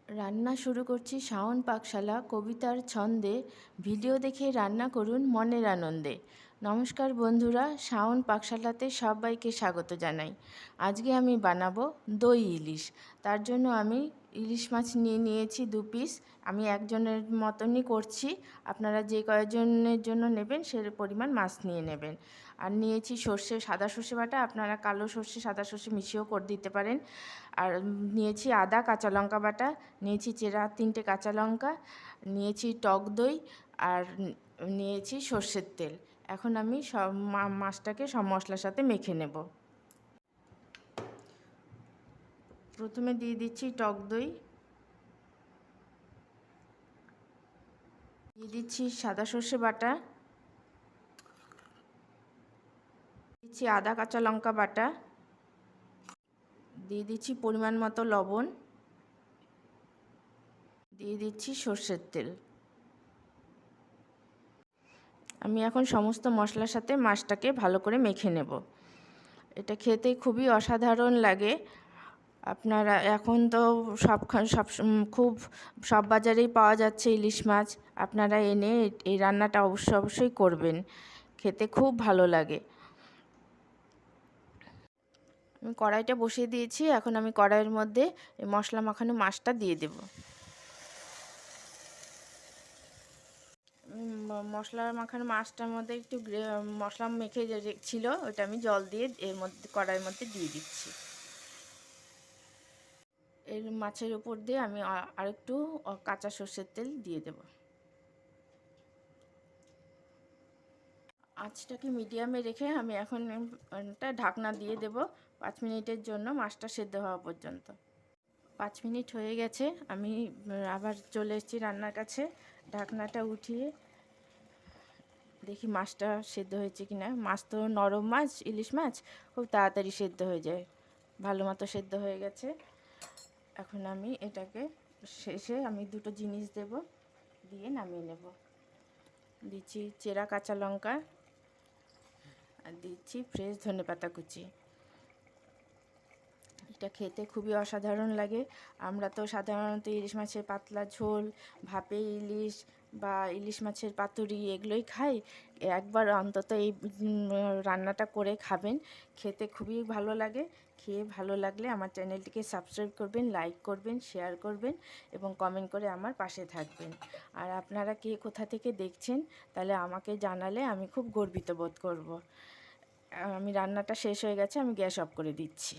রান্না শুরু করছি শাওন পাকশালা কবিতার ছন্দে। ভিডিও দেখে রান্না করুন মনের আনন্দে। নমস্কার বন্ধুরা, শাওন পাকশালাতে সবাইকে স্বাগত জানাই। আজকে আমি বানাবো দই ইলিশ। তার জন্য আমি ইলিশ মাছ নিয়ে নিয়েছি 2 পিস। আমি একজনের মতনই করছি, আপনারা যে কয়জনের জন্য নেবেন সে পরিমাণ মাছ নিয়ে নেবেন। আর নিয়েছি সর্ষে, সাদা সর্ষে বাটা, আপনারা কালো সর্ষে সাদা সর্ষে মিশিয়েও করে দিতে পারেন। আর নিয়েছি আদা কাঁচা লঙ্কা বাটা, নিয়েছি চেরা 3টে কাঁচা লঙ্কা, নিয়েছি টক দই, আর নিয়েছি সর্ষের তেল। এখন আমি সব মাছটাকে সব মশলার সাথে মেখে নেব। প্রথমে দিয়ে দিচ্ছি টক দই, দিয়ে দিচ্ছি সাদা সর্ষে বাটা, দিচ্ছি আদা কাঁচা লঙ্কা বাটা, দিয়ে দিচ্ছি পরিমাণ মতো লবণ, দিয়ে দিচ্ছি সর্ষের তেল। আমি এখন সমস্ত মশলার সাথে মাছটাকে ভালো করে মেখে নেব। এটা খেতে খুবই অসাধারণ লাগে। আপনারা এখন তো খুব সব বাজারেই পাওয়া যাচ্ছে ইলিশ মাছ। আপনারা এনে এই রান্নাটা অবশ্যই করবেন, খেতে খুব ভালো লাগে। আমি কড়াইটা বসিয়ে দিয়েছি, এখন আমি কড়াইয়ের মধ্যে এই মশলা মাখানো মাছটা দিয়ে দেব। মশলা মাখানো মাছটার মধ্যে একটু মশলা মেখে ছিল, ওটা আমি জল দিয়ে এর মধ্যে কড়াইয়ের মধ্যে দিয়ে দিচ্ছি। এর মাছের উপর দিয়ে আমি আরেকটু কাঁচা সর্ষের তেল দিয়ে দেব। আঁচটাকে মিডিয়ামে রেখে আমি এখন একটা ঢাকনা দিয়ে দেব 5 মিনিটের জন্য, মাছটা সেদ্ধ হওয়া পর্যন্ত। 5 মিনিট হয়ে গেছে, আমি আবার চলে এসেছি রান্নার কাছে। ঢাকনাটা উঠিয়ে দেখি মাছটা সেদ্ধ হয়েছে কিনা। মাছ তো নরম মাছ, ইলিশ মাছ খুব তাড়াতাড়ি সেদ্ধ হয়ে যায়, ভালো মতো সেদ্ধ হয়ে গেছে। এখন আমি এটাকে শেষে আমি 2টো জিনিস দেব, দিয়ে নামিয়ে নেব। দিচ্ছি চেরা কাঁচা লঙ্কা, আর দিচ্ছি ফ্রেশ ধনেপাতা কুচি। এটা খেতে খুবই অসাধারণ লাগে। আমরা তো সাধারণত ইলিশ মাছের পাতলা ঝোল, ভাপে ইলিশ বা ইলিশ মাছের পাতুরি এগুলোই খাই। একবার অন্তত এই রান্নাটা করে খাবেন, খেতে খুবই ভালো লাগে। খেয়ে ভালো লাগলে আমার চ্যানেলটিকে সাবস্ক্রাইব করবেন, লাইক করবেন, শেয়ার করবেন এবং কমেন্ট করে আমার পাশে থাকবেন। আর আপনারা কে কোথা থেকে দেখছেন তাহলে আমাকে জানালে আমি খুব গর্বিত বোধ করব। আমি রান্নাটা শেষ হয়ে গেছে, আমি গ্যাস অফ করে দিচ্ছি।